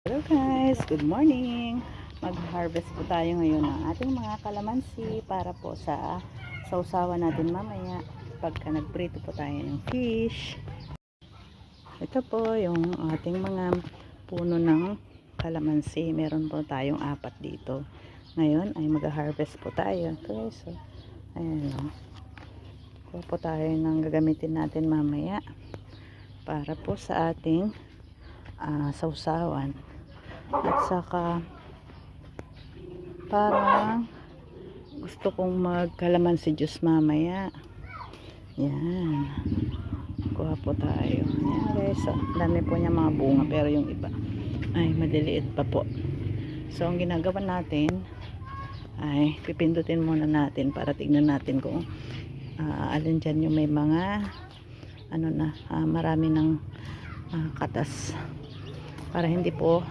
Hello guys, good morning. Mag-harvest po tayo ngayon ng ating mga kalamansi para po sa sausawan natin mamaya pagka nagprito po tayo ng fish. Ito po yung ating mga puno ng kalamansi. Meron po tayong 4 dito. Ngayon ay mag-harvest po tayo. Okay, so ayan o. Kuha po tayo ng gagamitin natin mamaya para po sa ating sausawan. At saka parang gusto kong magkalamansi juice mamaya. Yan. Kuha po tayo. Yan guys. So, dami po niya mga bunga pero yung iba ay maliliit pa po. So ang ginagawa natin ay pipindutin muna natin para tignan natin kung alin dyan yung may mga marami ng katas para hindi po